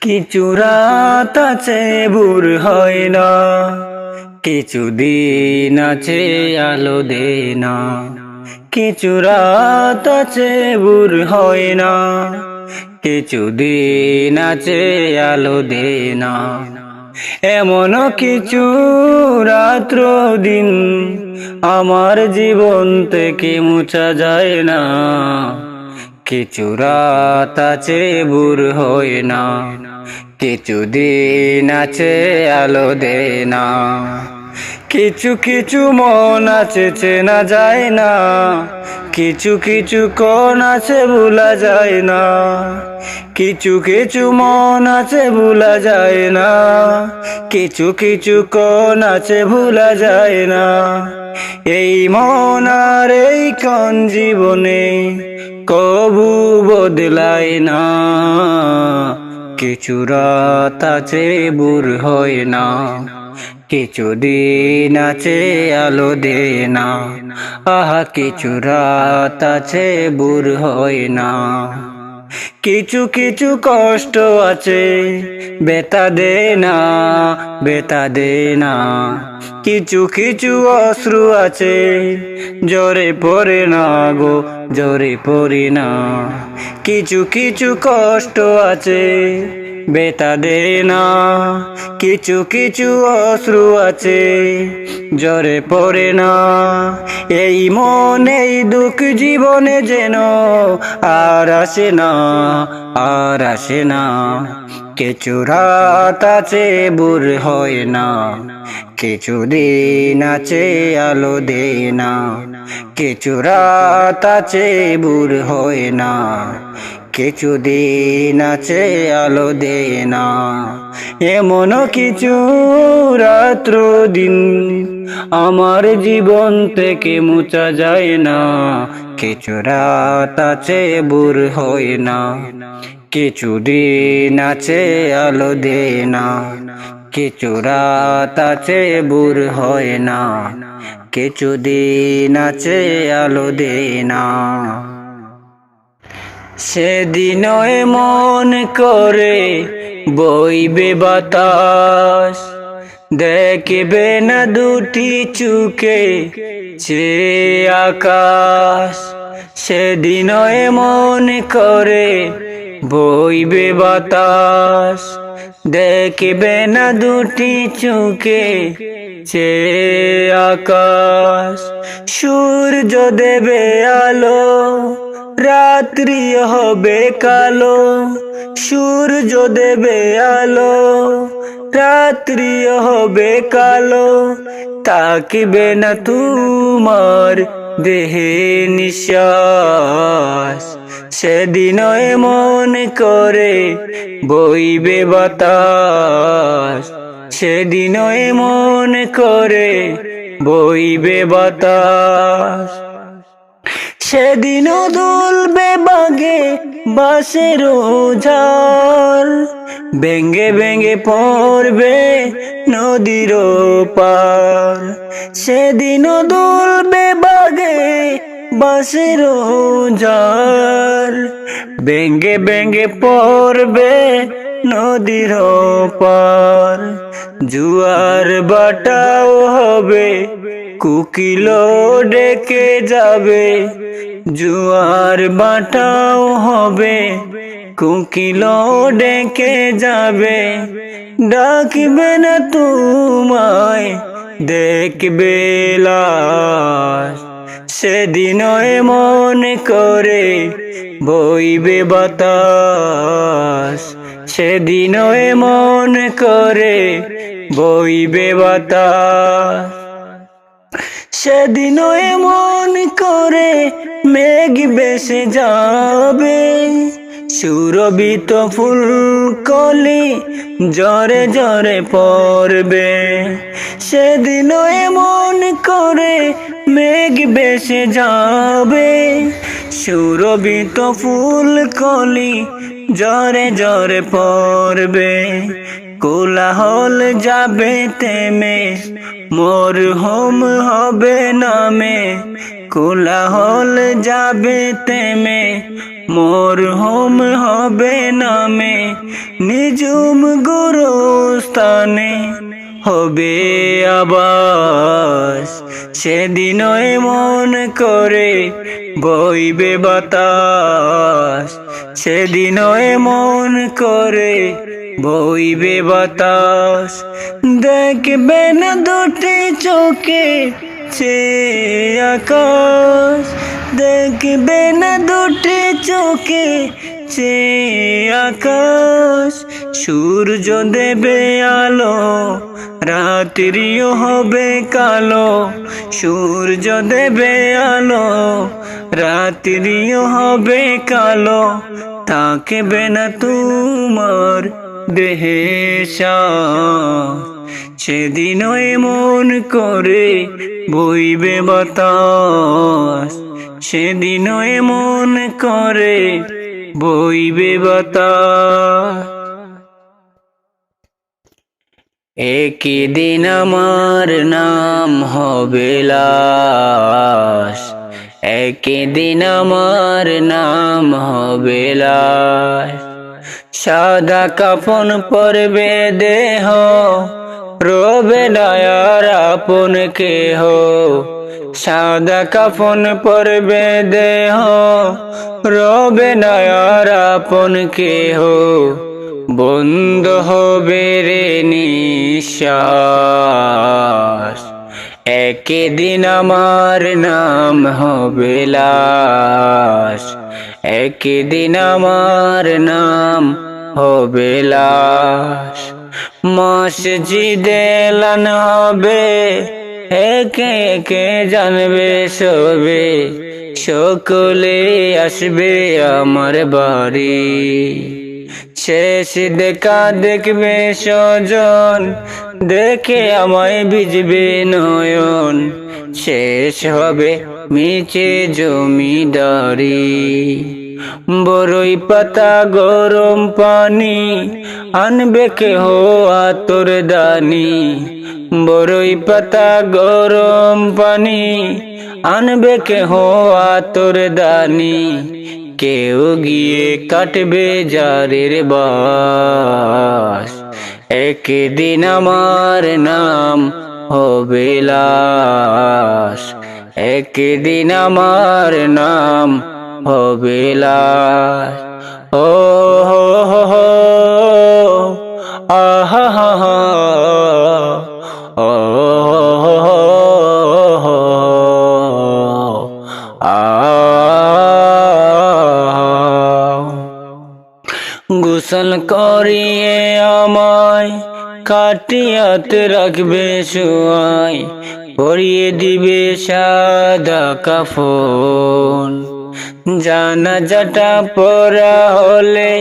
কিছু রাত আছে ভোর হয় না, কিছু দিন আছে আলো দেয় না। কিছু রাত আছে ভোর হয় না, কিছু দিন আছে আলো দেয় না। এমন কিছু রাত্র দিন আমার জীবন থেকে মুছা যায় না। কিছু রাত আছে ভোর হয় না, কিছু দিন আছে আলো দেয় না। কিছু কিছু মন আছে চেনা যায় না, কিছু কিছু কোণ আছে ভোলা যায় না। কিছু কিছু মন আছে ভোলা যায় না, কিছু কিছু কোণ আছে ভোলা যায় না। এই মন আর এই কোণ জীবনে কবু বদলায় না। কিছু রাত আছে ভোর হয় না, কিছু দিন আছে আলো দেয় না। আহা কিছু রাত আছে ভোর হয় না। কিছু কিছু কষ্ট আছে বেতা দে না, বেতা দে না। কিছু কিছু অশ্রু আছে জোরে পড়ে না গো, জোরে পড়ে না। কিছু কিছু কষ্ট আছে বেতা দে না, কিছু কিছু অশ্রু আছে জোরে পড়ে না। এই মন এই দুঃখ জীবনে যেন আর আসে না, আর আসে না। কিছু রাত আছে ভোর হয় না, কিছু দিন আছে আলো দেয় না। কিছু রাত আছে ভোর হয় না, কিছু দিন আছে আলো দেয় না। এমন কিছু রাত্র দিন আমার জীবন থেকে মুছা যায় না। কিছু রাত আছে ভোর হয় না, কিছু দিন আছে আলো দেয় না। কিছু রাত আছে ভোর হয় না, কিছু দিন আছে আলো দেয় না। সেদিন মন করে বইবে বাতাস, দেখবে না দুটি চোখে চেয়ে আকাশ। সেদিন মন করে বইবে বাতাস, দেখবে না দুটি চোখে চেয়ে আকাশ। সূর্য দেবে আলো, রাত্রি হবে কালো। সূর্য দেবে আলো, রাত্রি হবে কালো। তাকিবে না তোমার দেহে নিঃশ্বাস। সেদিন মন করে বইবে বাতাস, সেদিন মন করে বইবে বাতাস। সেদিন দুলবে বাগে বাঁশের ঝাল, ভেঙ্গে ভেঙ্গে পড়বে নদীর পার। সেদিন দুলবে বাগে বাঁশের ঝাল, ভেঙ্গে ভেঙ্গে পড়বে নদীর পার। জুয়ার বাটাও হবে, কোকিল ডেকে যাবে। জুয়ার বাটাও হবে, কোকিল ডেকে যাবে। ডাকবে না তোমায় দেখবে লাশ। সেদিন মন করে বইবে বাতাস, সেদিন মন করে বইবে বাতাস। সেদিন মন করে মেঘ ভেসে যাবে, সুরভিত ফুল কলি ঝরে ঝরে পড়বে। সেদিন মন করে মেঘ ভেসে যাবে, সুরভিত ফুল কলি ঝরে ঝরে পড়বে। কোলাহল যাবে থেমে, মরহুম হবে নামে। কোলাহল যাবে থেমে, মরহম হবে নামে নিজুম গুরুস্থানে হবে আবাস সেদিন মন করে বইবে বাতাস সেদিন মন করে বইবে বাতাস দেখবে না দুটি চোখে চেয়ে আকাশ দেখবে না দুটি চোখে চেয়ে আকাশ সূর্য দেবে আলো রাত্রিও হবে কালো সূর্য দেবে আলো রাত্রিও হবে কালো থাকবে না তোমার দেহে সাথ সেদিন মন করে বইবে বাতাস সেদিন মন করে বইবে বাতাস একই দিন আমার নাম হবে লাশ একই দিন আমার নাম হবে লাশ সাদা কাফন পরবে দেহ রবে দয়ার আপন কেহ সাদা কাফন পরবে দেহ রবে দয়ার আপন কেহ বন্ধ হবে রে নিঃশ্বাস একদিন আমার নাম হবে লাশ একদিন আমার নাম হবে লাশ মসজিদে এলান হবে একে একে জানবে সবে সকলে আসবে আমার বাড়ি শেষ দেখা দেখবে স্বজন দেখে আমায় ভিজবে নয়ন শেষ হবে মিছে জমিদারি বড়ই পাতা গরম পানি আনবে কেহ আতর দানি বড়ই পাতা গরম পানি আনবে কেহ আতর দানি কেউ গিয়ে কাটবে জারের বাস একদিন আমার নাম হবে লাশ একদিন আমার নাম হবে লাশ ও হো হো হো আহা হা হা ও হো হো হো গোসল করিয়ে আমায় কাটিয়াতে রাখবে শুয়াই পরিয়ে দিবে সাদা কাফন জানাজাটা পরা হলে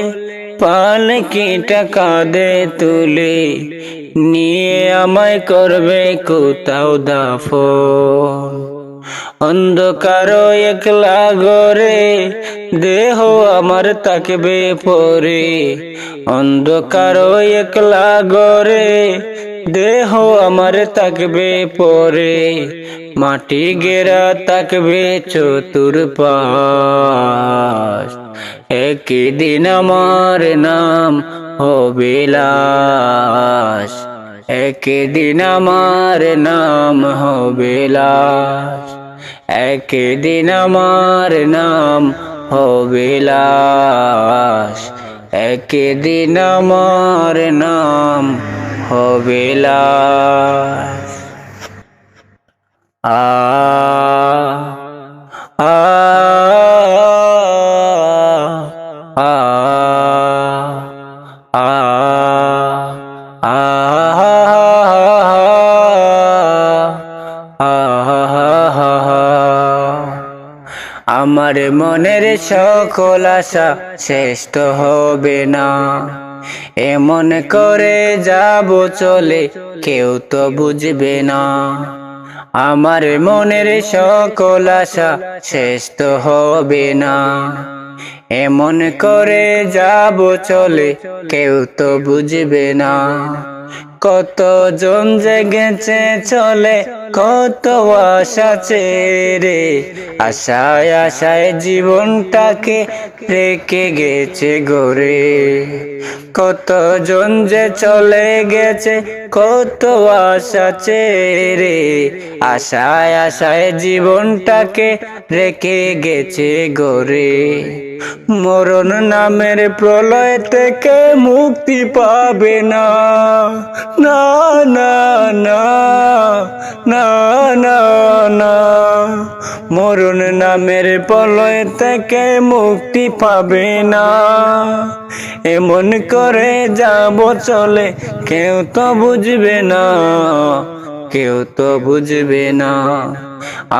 পালকিটা কাঁধে তুলে নিয়ে আমায় করবে কোথাও দাফন অন্ধকার একলা ঘরে দেহ আমার তাকবে পরে অন্ধকার একলা ঘরে দেহ আমার তাকবে পরে মাটি গেরা তাকবে চতুর্পাশ একদিন আমার নাম হবে লাশ একদিন আমার নাম হবে লাশ একদিন আমার নাম হবে লাশ একদিন আমার নাম হবে লাশ আ আ আ আ আমার মনের সকল আশা শেষ তো হবে না এমন করে যাব চলে কেউ তো বুঝবে না আমার মনের সকল আশা শেষ তো হবে না এমন করে যাব চলে কেউ তো বুঝবে না কতজন যে গেছে চলে কত আশা ছেড়ে, আশায় আশায় জীবনটাকে রেখে গেছে গড়ে। কতজন যে চলে গেছে কত আশা ছেড়ে, আশায় আশায় জীবনটাকে রেখে গেছে গড়ে। মরণ নামের প্রলয় থেকে মুক্তি পাবে না, না না না না না না। মরণ নামের প্রলয় থেকে মুক্তি পাবে না। এমন করে যাব চলে কেউ তো বুঝবে না, কেউ তো বুঝবে না।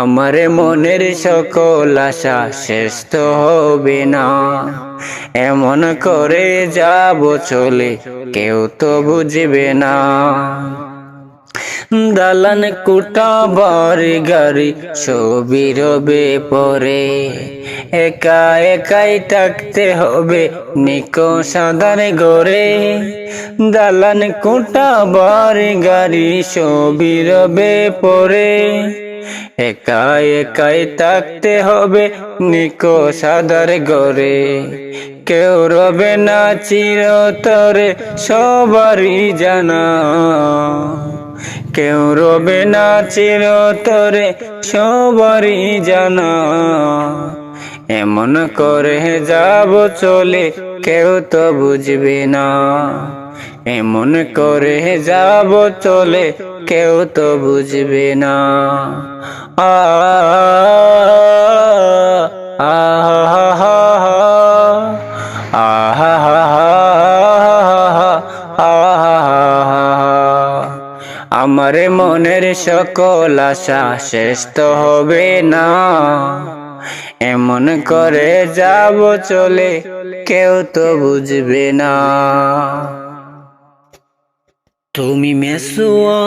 আমার মনের সকল আশা শেষ তো হবে না। এমন করে যাব চলে কেউ তো বুঝবে না। দালান কোঠা বাড়ি গাড়ি সবই রবে পরে, একা একাই থাকতে হবে নিকো সাদার ঘরে। দালান কোঠা বাড়ি গাড়ি সবই রবে পরে, একা একাই থাকতে হবে নিকো সাদার ঘরে। কেউ রবে না চিরতরে সবারই জানা, কেউ রবে না চিরতরে সবারই জানা। এমন করে যাব চলে কেউ তো বুঝবে না, এমন করে যাব চলে কেউ তো বুঝবে না। আ আমার মনের সকল আশা শেষ তো হবে না। এমন করে যাব চলে কেউ তো বুঝবে না। তুমি মেসুয়া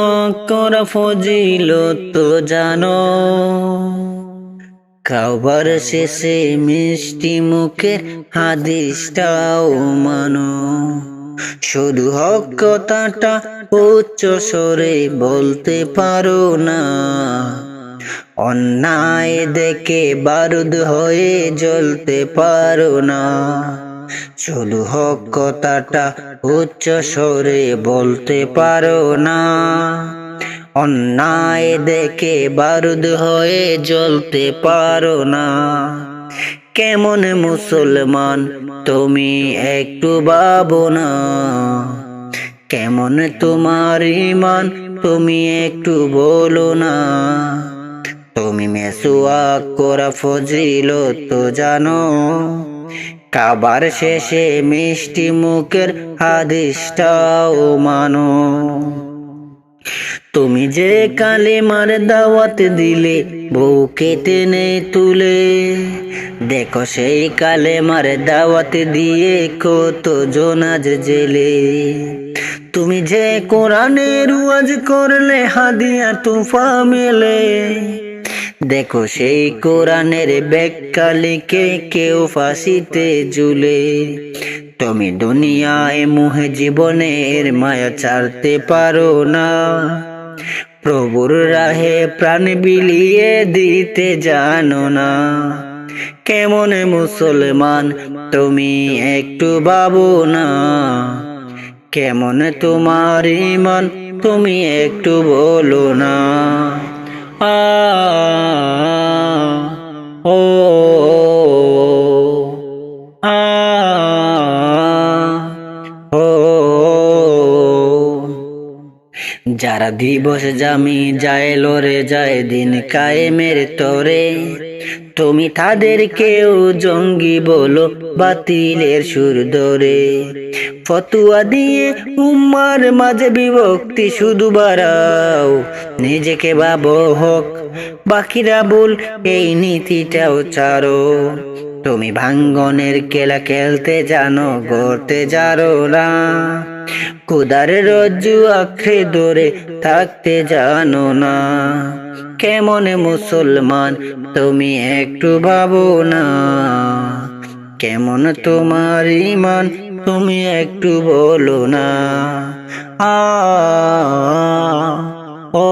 করা ফজিলত তো জানো, খাবার শেষে মিষ্টি মুখের হাদিসটাও মানো। শুধু হক কথাটা উচ্চ স্বরে বলতে পারো না, অন্যায় দেখে বারুদ হয়ে জ্বলতে পারো না। শুধু হক কথাটা উচ্চ স্বরে বলতে পারো না, অন্যায় দেখে বারুদ হয়ে জ্বলতে পারো না। কেমন মুসলমান তুমি একটু ভাবো না, কেমন তোমার ঈমান তুমি একটু বলো না। তুমি মেসওয়াক করা ফজিলত তো জানো, খাবার শেষে মিষ্টি মুখের হাদিসটাও মানো। তুমি যে কালেমার দাওয়াত দিলে বউকে টেনে তুলে, দেখো সেই কালেমার দাওয়াত দিয়ে কত জনাজ জেলে। তুমি যে কোরআনের ওয়াজ করলে হাদিয়া তুফা মেলে, দেখো সেই কোরআনের ব্যাখ্যা লিখে কেউ ফাঁসিতে ঝুলে। তুমি দুনিয়ায় মুহে জীবনের মায়া ছাড়তে পারো না, প্রভুর রাহে প্রাণ বিলিয়ে দিতে জানো না। কেমন মুসলমান তুমি একটু ভাবো না, কেমন তোমার ঈমান তুমি একটু বলো না। আ ও আ ও যারা দিবস জামি যায় লড়ে যায় দিন কায়েমের তরে, তুমি তাদেরকেও জঙ্গি বলো বাতিলের সুর ধরে। ফতুয়া দিয়ে উম্মার মাঝে বিভক্তি শুধু বাড়াও, নিজেকে ভাবো হক বাকিরা ভুল এই নীতিটাও ছাড়ো। তুমি ভাঙ্গনের খেলা খেলতে জানো গড়তে জানো না, খুদার রজ্জু আঁকড়ে ধরে থাকতে জানো না। কেমন মুসলমান তুমি একটু ভাবো না, কেমন তোমার ঈমান তুমি একটু বলো না। আ ও